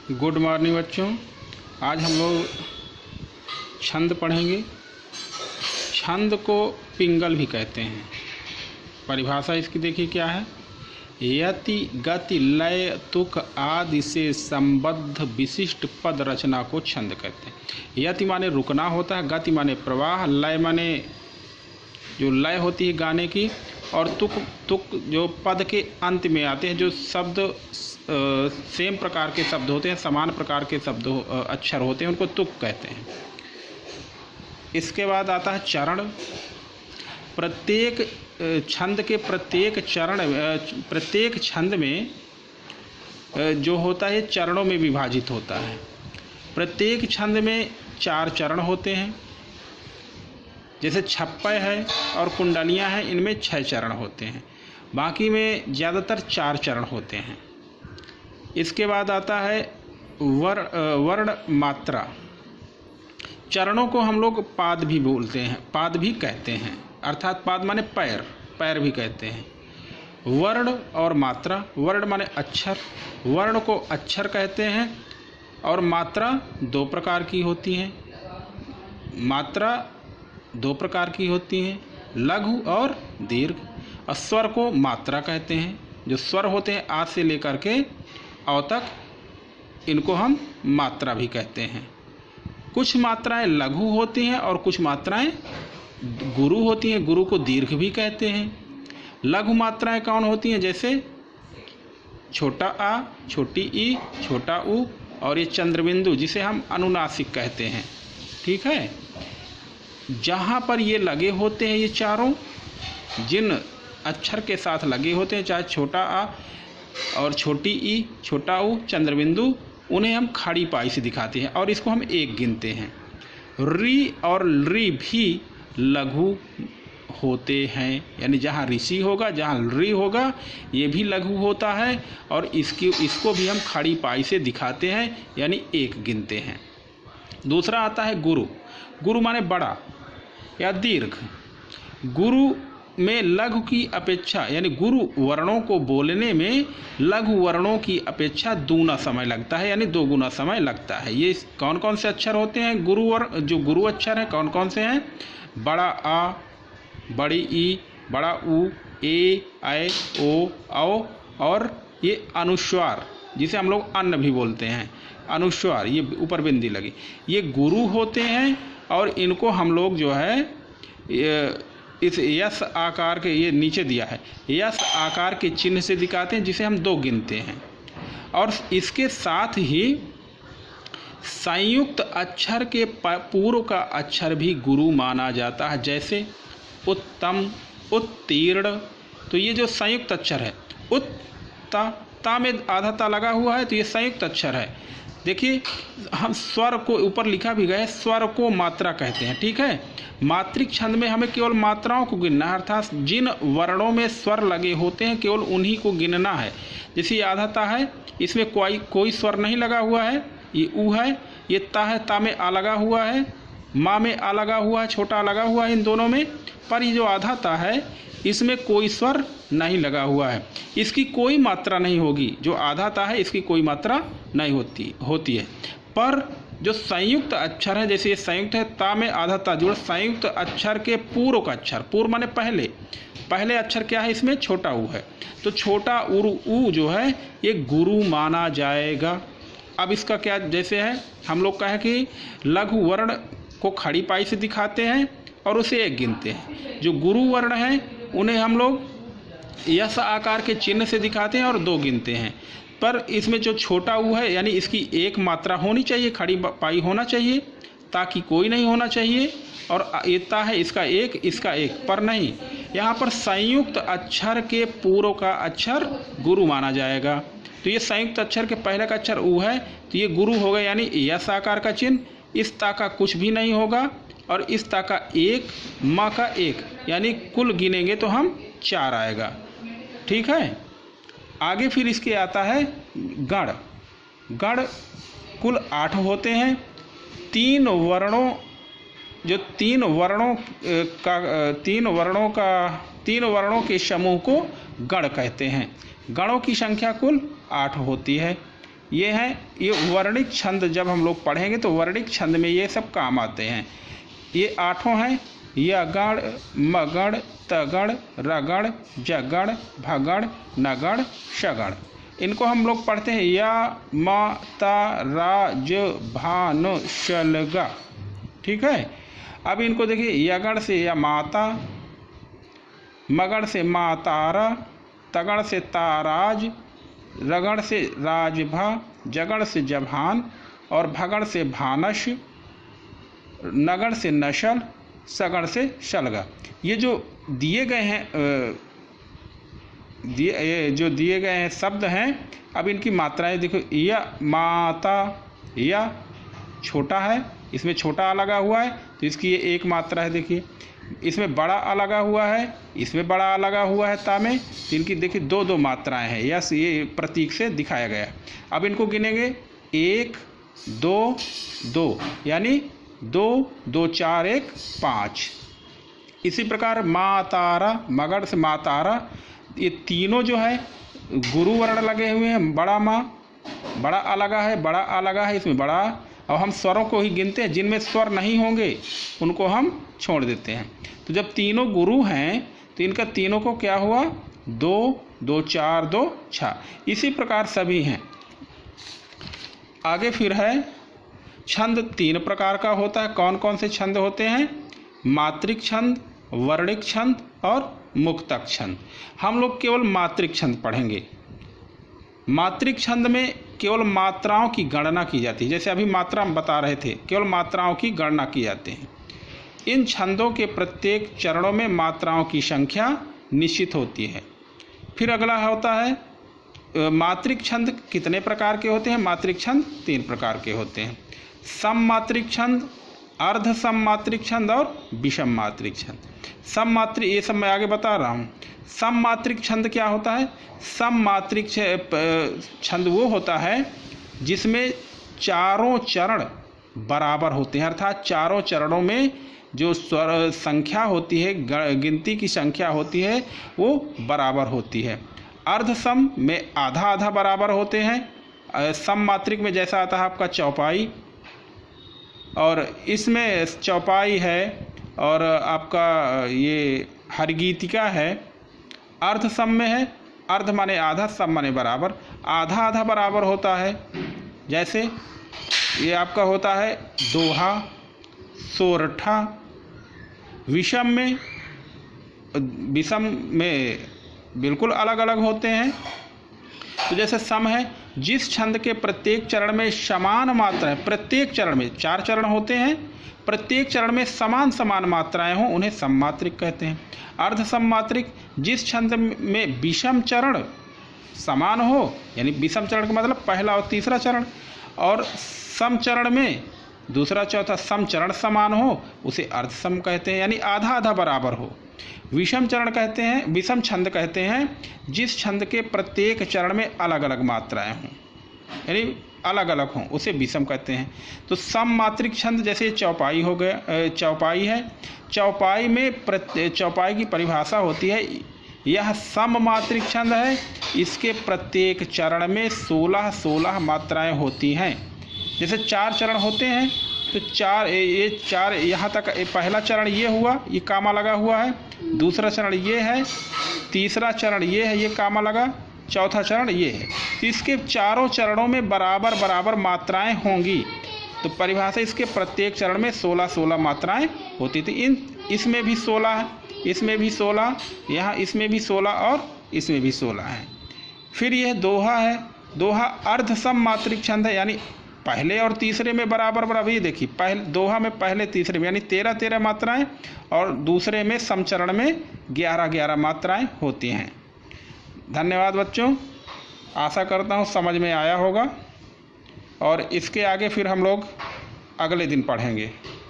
Good morning बच्चों। आज हम लोग छंद पढ़ेंगे। छंद को पिंगल भी कहते हैं। परिभाषा इसकी देखिए क्या है। यति गति लय तुक आदि से संबद्ध विशिष्ट पद रचना को छंद कहते हैं। यति माने रुकना होता है, गति माने प्रवाह, लय माने जो लय होती है गाने की, और तुक जो पद के अंत में आते हैं, जो शब्द सेम प्रकार के शब्द होते हैं, समान प्रकार के शब्द अक्षर होते हैं, उनको तुक कहते हैं। इसके बाद आता है चरण। प्रत्येक छंद के प्रत्येक छंद में जो होता है चरणों में विभाजित होता है। प्रत्येक छंद में 4 चरण होते हैं। जैसे छप्पय है और कुंडलियां हैं, इनमें 6 चरण होते हैं। बाकी में ज़्यादातर 4 चरण होते हैं। इसके बाद आता है वर्ण मात्रा। चरणों को हम लोग पाद भी बोलते हैं, पाद भी कहते हैं, अर्थात पाद माने पैर, पैर भी कहते हैं। वर्ण और मात्रा। वर्ण माने अक्षर, वर्ण को अक्षर कहते हैं। और मात्रा 2 प्रकार की होती हैं। मात्रा 2 प्रकार की होती हैं, लघु और दीर्घ। और स्वर को मात्रा कहते हैं। जो स्वर होते हैं आ से लेकर के अ तक, इनको हम मात्रा भी कहते हैं। कुछ मात्राएं लघु होती हैं और कुछ मात्राएं गुरु होती हैं। गुरु को दीर्घ भी कहते हैं। लघु मात्राएं कौन होती हैं? जैसे छोटा आ, छोटी ई, छोटा ऊ, और ये चंद्रबिंदु जिसे हम अनुनासिक कहते हैं। ठीक है। जहाँ पर ये लगे होते हैं, ये चारों जिन अक्षर के साथ लगे होते हैं, चाहे छोटा आ और छोटी ई, छोटा ऊ, चंद्रबिंदु, उन्हें हम खड़ी पाई से दिखाते हैं और इसको हम 1 गिनते हैं। री और री भी लघु होते हैं, यानी जहाँ ऋषि होगा, जहाँ री होगा, ये भी लघु होता है और इसको भी हम खड़ी पाई से दिखाते हैं, यानी 1 गिनते हैं। दूसरा आता है गुरु। गुरु माने बड़ा या दीर्घ। गुरु में लघु की अपेक्षा, यानी गुरु वर्णों को बोलने में लघु वर्णों की अपेक्षा दूना समय लगता है, यानी 2 गुना समय लगता है। ये कौन कौन से अक्षर होते हैं? जो गुरु अक्षर हैं कौन कौन से हैं? बड़ा आ, बड़ी ई, बड़ा ऊ, ए, ऐ, ओ, औ, और ये अनुस्वार जिसे हम लोग अन्न भी बोलते हैं, अनुस्वार, ये ऊपर बिंदी लगी, ये गुरु होते हैं। और इनको हम लोग जो है इस यस आकार के, ये नीचे दिया है, यस आकार के चिन्ह से दिखाते हैं, जिसे हम 2 गिनते हैं। और इसके साथ ही संयुक्त अक्षर के पूर्व का अक्षर भी गुरु माना जाता है। जैसे उत्तम, उत्तीर्ण, तो ये जो संयुक्त अक्षर है, ता में आधा ता लगा हुआ है, तो ये संयुक्त अक्षर है। देखिए, हम स्वर को ऊपर लिखा भी गया है, स्वर को मात्रा कहते हैं। ठीक है। मात्रिक छंद में हमें केवल मात्राओं को गिनना है, अर्थात जिन वर्णों में स्वर लगे होते हैं केवल उन्हीं को गिनना है। जैसे ये आधा ता है, इसमें कोई स्वर नहीं लगा हुआ है, ये ऊ है। ये ता है, ता में आ लगा हुआ है, माँ में आ लगा हुआ है, छोटा आ लगा हुआ है इन दोनों में। पर ये जो आधा ता है, इसमें कोई स्वर नहीं लगा हुआ है, इसकी कोई मात्रा नहीं होगी। जो आधा ता है, इसकी कोई मात्रा नहीं होती है। पर जो संयुक्त अक्षर है, जैसे ये संयुक्त है, ता में आधा ता जुड़, संयुक्त अक्षर के पूर्व का अक्षर, पूर्व माने पहले अक्षर क्या है? इसमें छोटा ऊ है, तो छोटा ऊ जो है ये गुरु माना जाएगा। अब इसका क्या, जैसे है हम लोग कहें कि लघु वर्ण को खड़ी पाई से दिखाते हैं और उसे 1 गिनते हैं। जो गुरु वर्ण हैं उन्हें हम लोग यस आकार के चिन्ह से दिखाते हैं और 2 गिनते हैं। पर इसमें जो छोटा ऊ है, यानी इसकी 1 मात्रा होनी चाहिए, खड़ी पाई होना चाहिए, ताकि कोई नहीं होना चाहिए। और ये ता है, इसका 1, इसका 1, पर नहीं, यहाँ पर संयुक्त अक्षर के पूर्व का अक्षर गुरु माना जाएगा। तो ये संयुक्त अक्षर के पहले का अक्षर ऊ है, तो ये गुरु होगा, यानी यस आकार का चिन्ह। इस ता का कुछ भी नहीं होगा, और इस ता का 1, माँ का 1, यानी कुल गिनेंगे तो हम 4 आएगा। ठीक है। आगे फिर इसके आता है गण। गण कुल 8 होते हैं। 3 वर्णों के समूह को गण कहते हैं। गणों की संख्या कुल 8 होती है। ये हैं, ये वर्णिक छंद जब हम लोग पढ़ेंगे तो वर्णिक छंद में ये सब काम आते हैं। ये 8 हैं, यगण, मगण, तगण, रगण, जगण, भगण, नगण, शगण। इनको हम लोग पढ़ते हैं या, मा, ता, रा, ज, भा, न, शलगा। ठीक है। अब इनको देखिए, यगण से या माता, मगण से मातारा, तगण से ताराज, रगण से राजभा, जगण से जभान और भगण से भानश, नगण से नशल, सगण से शलगा। ये जो दिए गए हैं दिए गए हैं शब्द हैं, अब इनकी मात्राएं देखो। या, माता, या छोटा है, इसमें छोटा आ लगा हुआ है तो इसकी ये एक मात्रा है। देखिए इसमें बड़ा आ लगा हुआ है, इसमें बड़ा आ लगा हुआ है ता में, तो इनकी देखिए 2 मात्राएं हैं। यस, ये प्रतीक से दिखाया गया है। अब इनको गिनेंगे 1 2 2, यानी 2 2 4 1 5। इसी प्रकार मातारा, मगध से मातारा, ये तीनों जो है गुरु वर्ण लगे हुए हैं। बड़ा माँ, बड़ा आ लगा है, बड़ा आ लगा है, इसमें बड़ा। और हम स्वरों को ही गिनते हैं, जिनमें स्वर नहीं होंगे उनको हम छोड़ देते हैं। तो जब तीनों गुरु हैं तो इनका तीनों को क्या हुआ, 2 2 4 2 6। इसी प्रकार सभी हैं। आगे फिर है छंद 3 प्रकार का होता है। कौन कौन से छंद होते हैं? मात्रिक छंद, वर्णिक छंद और मुक्तक छंद। हम लोग केवल मात्रिक छंद पढ़ेंगे। मात्रिक छंद में केवल मात्राओं की गणना की जाती है। जैसे अभी मात्रा हम बता रहे थे, केवल मात्राओं की गणना की जाती है। इन छंदों के प्रत्येक चरणों में मात्राओं की संख्या निश्चित होती है। फिर अगला होता है मात्रिक छंद कितने प्रकार के होते हैं? मात्रिक छंद 3 प्रकार के होते हैं। सममात्रिक छंद, अर्ध सममात्रिक छंद और विषम मात्रिक छंद। सममात्रिक, ये सब मैं आगे बता रहा हूँ। सममात्रिक छंद क्या होता है? सममात्रिक छंद वो होता है जिसमें चारों चरण बराबर होते हैं, अर्थात चारों चरणों में जो स्वर संख्या होती है, गिनती की संख्या होती है, वो बराबर होती है। अर्ध सम में आधा आधा बराबर होते हैं। सममात्रिक में जैसा आता है आपका चौपाई, और इसमें चौपाई है और आपका ये हरगीतिका है। अर्ध सम में है, अर्ध माने आधा, सम माने बराबर। आधा आधा बराबर होता है, जैसे ये आपका होता है दोहा, सोरठा। विषम में बिल्कुल अलग अलग होते हैं। तो जैसे सम है, जिस छंद के प्रत्येक चरण में समान मात्राएं, प्रत्येक चरण में 4 चरण होते हैं, प्रत्येक चरण में समान समान मात्राएं हों, उन्हें सममात्रिक कहते हैं। अर्ध सममात्रिक, जिस छंद में विषम चरण समान हो, यानी विषम चरण का मतलब पहला और तीसरा चरण, और सम चरण में दूसरा चौथा सम चरण समान हो, उसे अर्ध सम कहते हैं, यानी आधा आधा बराबर हो। विषम चरण कहते हैं, विषम छंद कहते हैं जिस छंद के प्रत्येक चरण में अलग अलग मात्राएं हों, यानी अलग अलग हों, उसे विषम कहते हैं। तो सममात्रिक छंद जैसे चौपाई हो गया, चौपाई है। चौपाई में चौपाई की परिभाषा होती है, यह सममात्रिक छंद है, इसके प्रत्येक चरण में 16 मात्राएं होती हैं। जैसे 4 चरण होते हैं तो 4 यहाँ तक पहला चरण ये हुआ, ये कामा लगा हुआ है, दूसरा चरण ये है, तीसरा चरण ये है, ये कामा लगा, चौथा चरण ये है। तो इसके चारों चरणों में बराबर बराबर मात्राएं होंगी। तो परिभाषा, इसके प्रत्येक चरण में 16 मात्राएं होती थी। इसमें भी 16 है, इसमें भी 16, यहाँ इसमें भी 16 और इसमें भी 16 है। फिर यह दोहा है। दोहा अर्ध सम मात्रिक छंद है, यानी पहले और तीसरे में बराबर बराबर। ये देखिए, पहले दोहा में पहले तीसरे में यानी 13 मात्राएं, और दूसरे में समचरण में 11 मात्राएं होती हैं। धन्यवाद बच्चों, आशा करता हूँ समझ में आया होगा, और इसके आगे फिर हम लोग अगले दिन पढ़ेंगे।